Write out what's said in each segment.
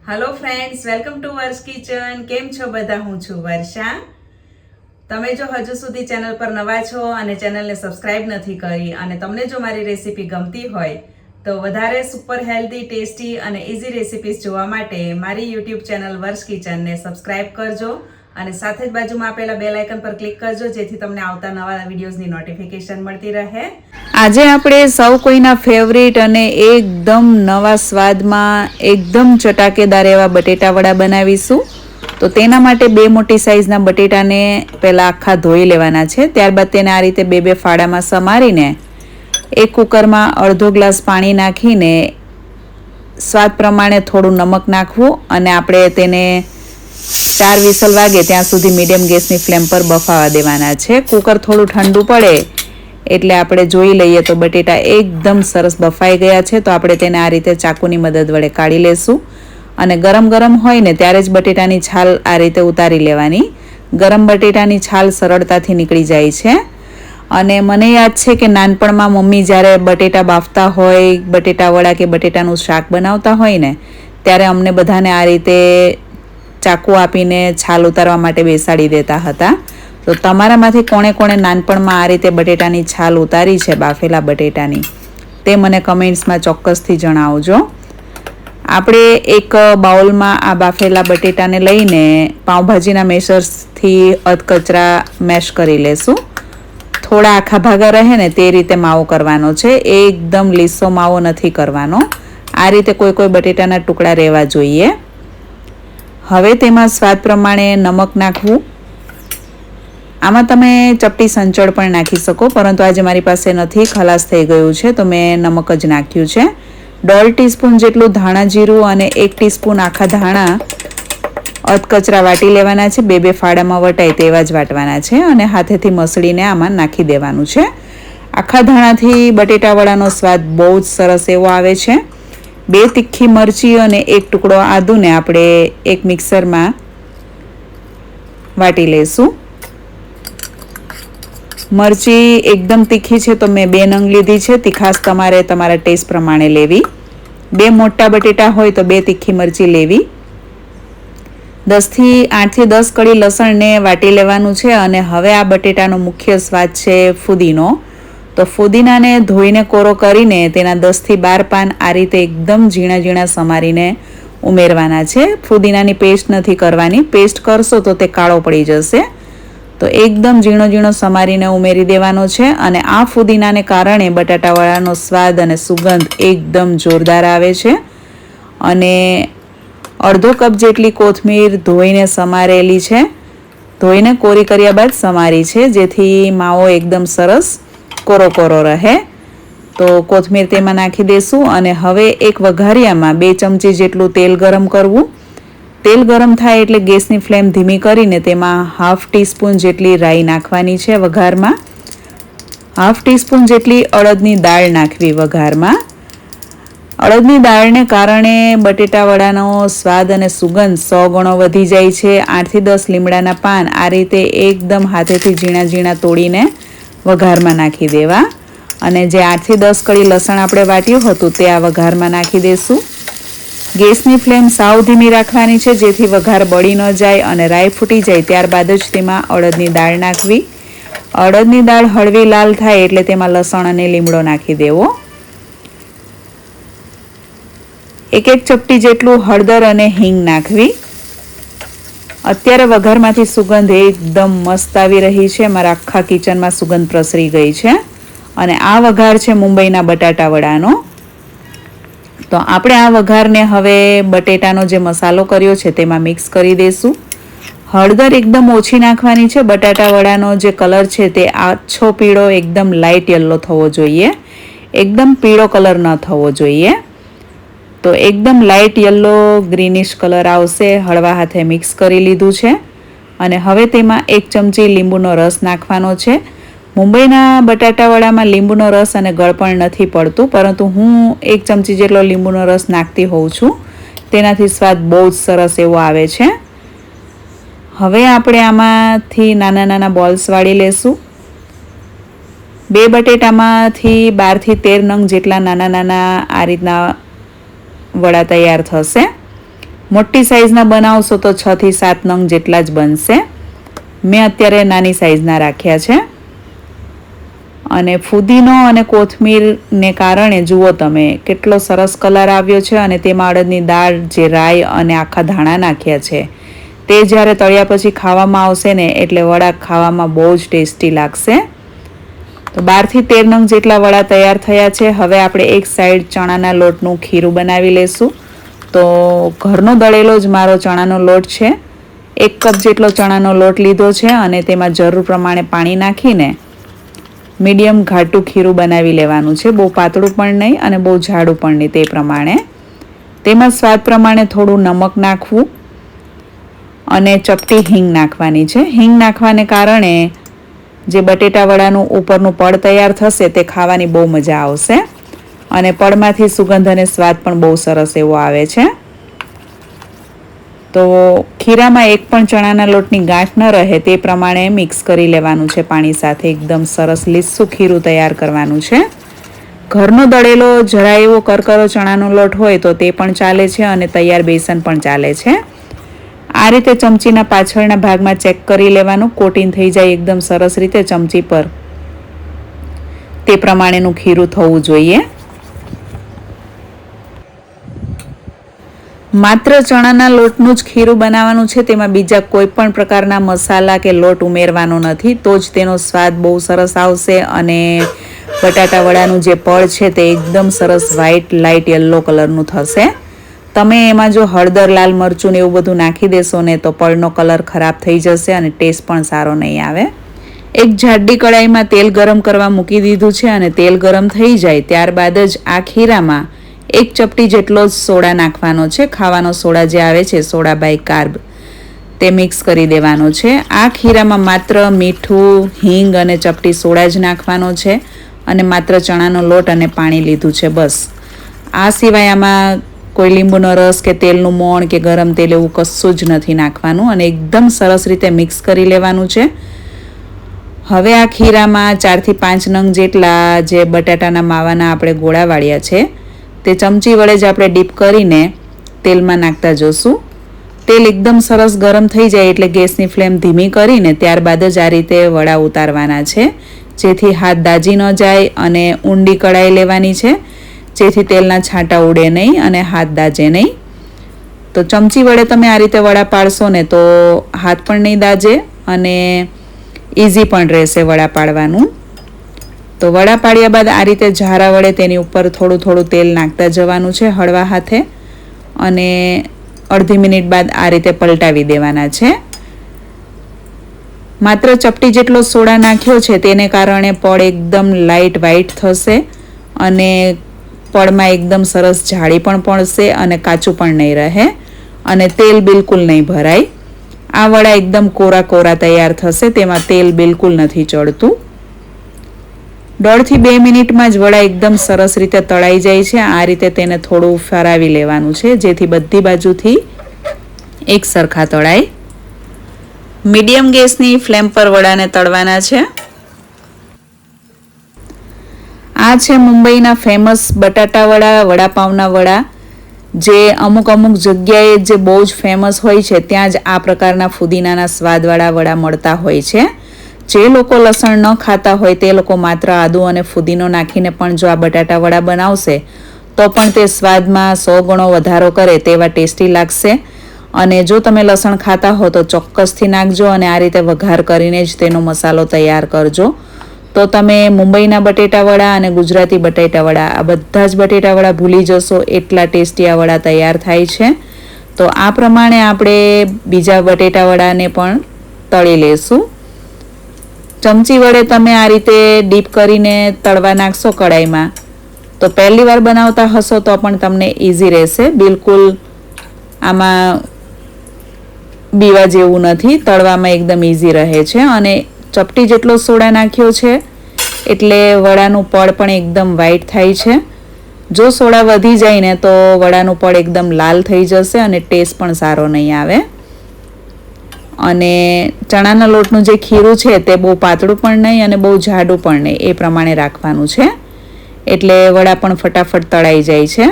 Hello friends, welcome to વર્ષ kitchen. કેમ છો બધા? હું છું વર્ષા. તમે જો હજુ સુધી ચેનલ પર નવા છો અને ચેનલને સબસ્ક્રાઇબ નથી કરી અને તમને જો મારી રેસીપી ગમતી હોય તો વધારે સુપર હેલ્ધી, ટેસ્ટી અને ઇઝી રેસીપીઝ જોવા માટે મારી યુટ્યુબ ચેનલ વર્ષ કિચનને સબસ્ક્રાઇબ કરજો અને સાથે જ બાજુમાં આપેલા બેલ આઇકન પર ક્લિક કરજો જેથી તમને આવતા નવા વિડીયોઝની નોટિફિકેશન મળતી રહે. આજે આપણે સૌ કોઈના ફેવરિટ અને એકદમ નવા સ્વાદમાં એકદમ ચટાકેદાર એવા બટેટા વડા બનાવીશું. તો તેના માટે 2 મોટી સાઈઝના બટેટાને પહેલાં આખા ધોઈ લેવાના છે. ત્યારબાદ તેને આ રીતે 2 ફાડામાં સમારીને એક કુકરમાં અડધો ગ્લાસ પાણી નાખીને સ્વાદ પ્રમાણે થોડું નમક નાખવું અને આપણે તેને 4 વિસલ વાગે ત્યાં સુધી મીડિયમ ગેસની ફ્લેમ પર બફાવા દેવાના છે. કુકર થોડું ઠંડુ પડે એટલે આપણે જોઈ લઈએ તો બટેટા એકદમ સરસ બફાઈ ગયા છે. તો આપણે તેને આ રીતે ચાકુની મદદ વડે કાઢી લેશું અને ગરમ ગરમ હોય ને ત્યારે જ બટેટાની છાલ આ રીતે ઉતારી લેવાની. ગરમ બટેટાની છાલ સરળતાથી નીકળી જાય છે. અને મને યાદ છે કે નાનપણમાં મમ્મી જ્યારે બટેટા બાફતા હોય, બટેટા વડા કે બટેટાનું શાક બનાવતા હોય ને ત્યારે અમને બધાને આ રીતે ચાકુ આપીને છાલ ઉતારવા માટે બેસાડી દેતા હતા. તો તમારામાંથી કોણે કોણે નાનપણમાં આ રીતે બટેટાની છાલ ઉતારી છે, બાફેલા બટેટાની, તે મને કમેન્ટ્સમાં ચોક્કસથી જણાવજો. આપણે એક બાઉલમાં આ બાફેલા બટેટાને લઈને પાઉંભાજીના મેશર્સથી અધકચરા મેશ કરી લેશું. થોડા આખા ભાગા રહે ને તે રીતે માવો કરવાનો છે. એકદમ લીસો માવો નથી કરવાનો. આ રીતે કોઈ કોઈ બટેટાના ટુકડા રહેવા જોઈએ. હવે તેમાં સ્વાદ પ્રમાણે નમક નાખવું. આમાં તમે ચપટી સંચળ પણ નાખી શકો, પરંતુ આજે મારી પાસે નથી, ખલાસ થઈ ગયું છે તો મેં નમક જ નાખ્યું છે. 1.5 ટીસ્પૂન જેટલું ધાણા જીરું અને 1 ટીસ્પૂન આખા ધાણા અધકચરા વાટી લેવાના છે. 2 ફાડામાં વટાય તેવા જ વાટવાના છે અને હાથેથી મસળીને આમાં નાખી દેવાનું છે. આખા ધાણાથી બટેટા વડાનો સ્વાદ બહુ જ સરસ એવો આવે છે. 2 તીખી મરચી અને 1 ટુકડો આદુને આપણે એક મિક્સરમાં વાટી લઈશું. મરચી એકદમ તીખી છે તો મેં 2 નંગ લીધી છે. તીખાશ તમારે તમારા ટેસ્ટ પ્રમાણે લેવી. 2 મોટા બટેટા હોય તો 2 તીખી મરચી લેવી. 8 થી 10 કળી લસણને વાટી લેવાનું છે. અને હવે આ બટેટાનો મુખ્ય સ્વાદ છે ફુદીનો. તો ફુદીનાને ધોઈને કોરો કરીને તેના 10 થી 12 પાન આ રીતે એકદમ ઝીણા ઝીણા સમારીને ઉમેરવાના છે. ફુદીનાની પેસ્ટ નથી કરવાની. પેસ્ટ કરશો તો તે કાળો પડી જશે. તો એકદમ ઝીણો ઝીણો સમારીને ઉમેરી દેવાનો છે. અને આ ફુદીનાને કારણે બટાટાવાળાનો સ્વાદ અને સુગંધ એકદમ જોરદાર આવે છે. અને અડધો કપ જેટલી કોથમીર ધોઈને સમારેલી છે. ધોઈને કોરી કર્યા બાદ સમારી છે જેથી માવો એકદમ સરસ કોરો કોરો રહે. તો કોથમીર તેમાં નાખી દેશું અને હવે એક વઘારિયામાં 2 ચમચી જેટલું તેલ ગરમ કરવું. તેલ ગરમ થાય એટલે ગેસની ફ્લેમ ધીમી કરીને તેમાં 1/2 ટીસ્પૂન જેટલી રાઈ નાખવાની છે વઘારમાં. 1/2 ટીસ્પૂન જેટલી અડદની દાળ નાખવી વઘારમાં. અડદની દાળને કારણે બટેટા વડાનો સ્વાદ અને સુગંધ 100 ગણો વધી જાય છે. 8 થી 10 લીમડાના પાન આ રીતે એકદમ હાથેથી ઝીણા ઝીણા તોડીને વઘારમાં નાખી દેવા. અને જે 8 થી 10 કળી લસણ આપણે વાટ્યું હતું તે આ વઘારમાં નાખી દઈશું. ગેસની ફ્લેમ સાવ ધીમી રાખવાની છે જેથી વઘાર બળી ન જાય અને રાઈ ફૂટી જાય ત્યારબાદ જ તેમાં અડદની દાળ નાખવી. અડદની દાળ હળવી લાલ થાય એટલે તેમાં લસણ અને લીમડો નાખી દેવો. 1 ચપટી જેટલું હળદર અને હિંગ નાખવી. અત્યારે વઘારમાંથી સુગંધ એકદમ મસ્ત આવી રહી છે. મારા આખા કિચનમાં સુગંધ પ્રસરી ગઈ છે. અને આ વઘાર છે મુંબઈના બટાટા વડાનો. તો આપણે આ વઘારને હવે બટેટાનો જે મસાલો કર્યો છે તેમાં મિક્સ કરી દઈશું. હળદર એકદમ ઓછી નાખવાની છે. બટાટા વડાનો જે કલર છે તે આછો પીળો, એકદમ લાઇટ યલો થવો જોઈએ. એકદમ પીળો કલર ન થવો જોઈએ. તો એકદમ લાઇટ યલો ગ્રીનિશ કલર આવશે. હળવા હાથે મિક્સ કરી લીધું છે. અને હવે તેમાં 1 ચમચી લીંબુનો રસ નાખવાનો છે. મુંબઈના બટાટા વડામાં લીંબુનો રસ અને ગળપણ નથી પડતું, પરંતુ હું 1 ચમચી જેટલો લીંબુનો રસ નાખતી હોઉં છું. તેનાથી સ્વાદ બહુ જ સરસ એવો આવે છે. હવે આપણે આમાંથી નાના નાના બોલ્સ વાળી લેશું. 2 બટેટામાંથી 12 થી 13 નંગ જેટલા નાના નાના આ રીતના વડા તૈયાર થશે. મોટી સાઈઝના બનાવશો તો 6 થી 7 નંગ જેટલા જ બનશે. મેં અત્યારે નાની સાઈઝના રાખ્યા છે. અને ફુદીનો અને કોથમીરને કારણે જુઓ તમે કેટલો સરસ કલર આવ્યો છે. અને તેમાં અડદની દાળ, જે રાઈ અને આખા ધાણા નાખ્યા છે, તે જ્યારે તળ્યા પછી ખાવામાં આવશે ને એટલે વડા ખાવામાં બહુ જ ટેસ્ટી લાગશે. તો 12 થી 13 નંગ જેટલા વડા તૈયાર થયા છે. હવે આપણે એક સાઈડ ચણાના લોટનું ખીરું બનાવી લેશું. તો ઘરનો દળેલો જ મારો ચણાનો લોટ છે. 1 કપ જેટલો ચણાનો લોટ લીધો છે અને તેમાં જરૂર પ્રમાણે પાણી નાખીને મીડિયમ ઘાટું ખીરું બનાવી લેવાનું છે. બહુ પાતળું પણ નહીં અને બહુ જાડું પણ નહીં. તે પ્રમાણે તેમાં સ્વાદ પ્રમાણે થોડું નમક નાખવું અને ચપટી હિંગ નાખવાની છે. હિંગ નાખવાને કારણે જે બટેટા વડાનું ઉપરનું પડ તૈયાર થશે તે ખાવાની બહુ મજા આવશે. અને પડમાંથી સુગંધ અને સ્વાદ પણ બહુ સરસ એવો આવે છે. તો ખીરામાં એક પણ ચણાના લોટની ગાંઠ ન રહે તે પ્રમાણે મિક્સ કરી લેવાનું છે પાણી સાથે. એકદમ સરસ લીસું ખીરું તૈયાર કરવાનું છે. ઘરનો દળેલો જરા એવો કરકરો ચણાનો લોટ હોય તો તે પણ ચાલે છે અને તૈયાર બેસન પણ ચાલે છે. આ રીતે ચમચીના પાછળના ભાગમાં ચેક કરી લેવાનું. કોટિંગ થઈ જાય એકદમ સરસ રીતે ચમચી પર, તે પ્રમાણેનું ખીરું થવું જોઈએ. માત્ર ચણાના લોટનું જ ખીરું બનાવવાનું છે. તેમાં બીજા કોઈ પણ પ્રકારના મસાલા કે લોટ ઉમેરવાનો નથી. તો જ તેનો સ્વાદ બહુ સરસ આવશે. અને બટાટા વડાનું જે પડ છે તે એકદમ સરસ વ્હાઈટ લાઇટ યલો કલરનું થશે. તમે એમાં જો હળદર, લાલ મરચું ને એવું બધું નાખી દેશો ને તો પળનો કલર ખરાબ થઈ જશે અને ટેસ્ટ પણ સારો નહીં આવે. એક જાડી કડાઈમાં તેલ ગરમ કરવા મૂકી દીધું છે અને તેલ ગરમ થઈ જાય ત્યારબાદ જ આ ખીરામાં 1 ચપટી જેટલો જ સોડા નાખવાનો છે. ખાવાનો સોડા જે આવે છે, સોડા બાય કાર્બ, તે મિક્સ કરી દેવાનો છે. આ ખીરામાં માત્ર મીઠું, હિંગ અને ચપટી સોડા જ નાખવાનો છે. અને માત્ર ચણાનો લોટ અને પાણી લીધું છે, બસ. આ સિવાય આમાં કોઈ લીંબુનો રસ કે તેલનું મોણ કે ગરમ તેલ એવું કશું જ નથી નાખવાનું. અને એકદમ સરસ રીતે મિક્સ કરી લેવાનું છે. હવે આ ખીરામાં 4 થી 5 નંગ જેટલા જે બટાટાના માવાના આપણે ગોળા વાળ્યા છે તે ચમચી વડે જ આપણે ડીપ કરીને તેલમાં નાખતા જોશું. તેલ એકદમ સરસ ગરમ થઈ જાય એટલે ગેસની ફ્લેમ ધીમી કરીને ત્યારબાદ જ આ રીતે વડા ઉતારવાના છે, જેથી હાથ દાજી ન જાય. અને ઊંડી કઢાઈ લેવાની છે જેથી તેલના છાંટા ઉડે નહીં અને હાથ દાજે નહીં. તો ચમચી વડે તમે આ રીતે વડા પાડશો ને તો હાથ પણ નહીં દાજે અને ઇઝી પણ રહેશે વડા પાડવાનું. તો વડા પાડ્યા બાદ આ રીતે ઝારા વડે તેની ઉપર થોડું થોડું તેલ નાખતા જવાનું છે હળવા હાથે. અને અડધી મિનિટ બાદ આ રીતે પલટાવી દેવાના છે. માત્ર ચપટી જેટલો સોડા નાખ્યો છે તેને કારણે પડ એકદમ લાઇટ વ્હાઈટ થશે અને પડમાં એકદમ સરસ જાળી પણ પડશે અને કાચું પણ નહીં રહે અને તેલ બિલકુલ નહીં ભરાય. આ વડા એકદમ કોરા કોરા તૈયાર થશે, તેમાં તેલ બિલકુલ નથી ચડતું. 1.5 થી 2 મિનિટમાં જ વડા એકદમ સરસ રીતે તળાઈ જાય છે. આ રીતે તેને થોડું ફરાવી લેવાનું છે જેથી બધી બાજુથી એક સરખા તળાય. મીડિયમ ગેસની ફ્લેમ પર વડાને તળવાના છે. આ છે મુંબઈના ફેમસ બટાટા વડા, વડાપાવના વડા, જે અમુક જગ્યાએ જે બહુ જ ફેમસ હોય છે ત્યાં જ આ પ્રકારના ફુદીનાના સ્વાદવાળા વડા મળતા હોય છે. જે લોકો લસણ ન ખાતા હોય તે લોકો માત્ર આદુ અને ફુદીનો નાખીને પણ જો આ બટાટા વડા બનાવશે તો પણ તે સ્વાદમાં 100 ગણો વધારો કરે તેવા ટેસ્ટી લાગશે. અને જો તમે લસણ ખાતા હો તો ચોક્કસથી નાખજો અને આ રીતે વઘાર કરીને જ તેનો મસાલો તૈયાર કરજો. તો તમે મુંબઈના બટેટા વડા અને ગુજરાતી બટેટા વડા, આ બધા જ બટેટા વડા ભૂલી જશો, એટલા ટેસ્ટી આ વડા તૈયાર થાય છે. તો આ પ્રમાણે આપણે બીજા બટેટા વડાને પણ તળી લેશું. ચમચી વડે તમે આ રીતે ડીપ કરીને તળવા નાખશો કડાઈમાં તો પહેલી વાર બનાવતા હશો તો પણ તમને ઇઝી રહેશે. બિલકુલ આમાં બીવા જેવું નથી, તળવામાં એકદમ ઇઝી રહે છે. અને ચપટી જેટલો સોડા નાખ્યો છે એટલે વડાનું પડ પણ એકદમ વ્હાઈટ થાય છે. જો સોડા વધી જાય ને તો વડાનું પડ એકદમ લાલ થઈ જશે અને ટેસ્ટ પણ સારો નહીં આવે. અને ચણાના લોટનું જે ખીરું છે તે બહુ પાતળું પણ નહીં અને બહુ જાડું પણ નહીં, એ પ્રમાણે રાખવાનું છે એટલે વડા પણ ફટાફટ તળાઈ જાય છે.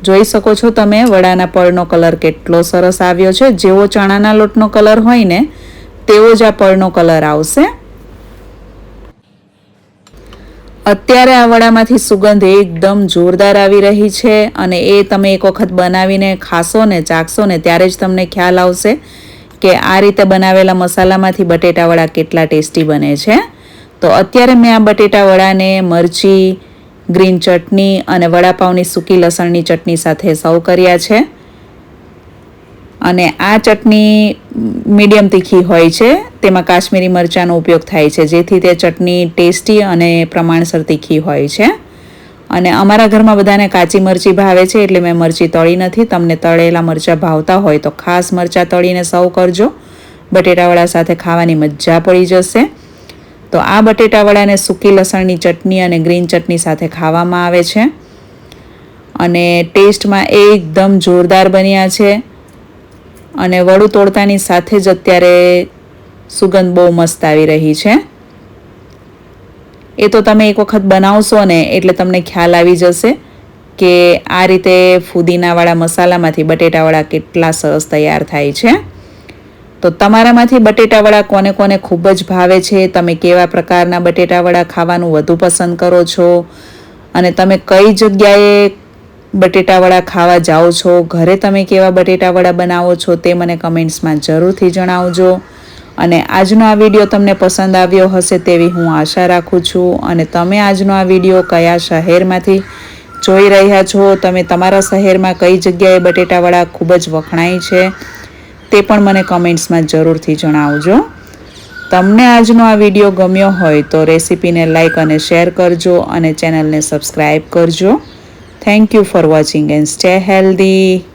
જોઈ શકો છો તમે વડાના પળનો કલર કેટલો સરસ આવ્યો છે. જેવો ચણાના લોટનો કલર હોય ને તેવો જ આ પળનો કલર આવશે. અત્યારે આ વડામાંથી સુગંધ એકદમ જોરદાર આવી રહી છે અને એ તમે એક વખત બનાવીને ખાશો ને ચાખશો ને ત્યારે જ તમને ખ્યાલ આવશે કે આ રીતે બનાવેલા મસાલામાંથી બટેટા વડા કેટલા ટેસ્ટી બને છે. તો અત્યારે મેં આ બટેટા વડાને મરચી, ગ્રીન ચટણી અને વડાપાવની સૂકી લસણની ચટણી સાથે સર્વ કર્યા છે. અને આ ચટણી મીડિયમ તીખી હોય છે, તેમાં કાશ્મીરી મરચાંનો ઉપયોગ થાય છે જેથી તે ચટણી ટેસ્ટી અને પ્રમાણસર તીખી હોય છે. અને અમારા ઘરમાં બધાને કાચી મરચી ભાવે છે એટલે મેં મરચી તળી નથી. તમને તળેલા મરચાં ભાવતા હોય તો ખાસ મરચાં તળીને સર્વ કરજો. બટેટાવડા સાથે ખાવાની મજા પડી જશે. તો આ બટેટાવડાને સૂકી લસણની ચટણી અને ગ્રીન ચટણી સાથે ખાવામાં આવે છે અને ટેસ્ટમાં એકદમ જોરદાર બન્યા છે. અને વડું તોડતાની સાથે જ અત્યારે સુગંધ બહુ મસ્ત આવી રહી છે. એ તો તમે એક વખત બનાવશો ને એટલે તમને ખ્યાલ આવી જશે કે આ રીતે ફુદીનાવાળા મસાલામાંથી બટેટાવડા કેટલા સરસ તૈયાર થાય છે. તો તમારામાંથી બટેટાવડા કોને કોને ખૂબ જ ભાવે છે, તમે કેવા પ્રકારના બટેટાવડા ખાવાનું વધુ પસંદ કરો છો અને તમે કઈ જગ્યાએ બટેટાવડા ખાવા જાઓ છો, ઘરે તમે કેવા બટેટાવડા બનાવો છો તે મને કમેન્ટ્સમાં જરૂરથી જણાવજો. અને આજનો આ વિડીયો તમને પસંદ આવ્યો હશે તેવી હું આશા રાખું છું. અને તમે આજનો આ વિડીયો કયા શહેરમાંથી જોઈ રહ્યા છો, તમે તમારા શહેરમાં કઈ જગ્યાએ બટેટાવડા ખૂબ જ વખણાય છે તે પણ મને કમેન્ટ્સમાં જરૂરથી જણાવજો. તમને આજનો આ વિડીયો ગમ્યો હોય તો રેસીપીને લાઈક અને શેર કરજો અને ચેનલને સબસ્ક્રાઈબ કરજો. Thank you for watching and stay healthy.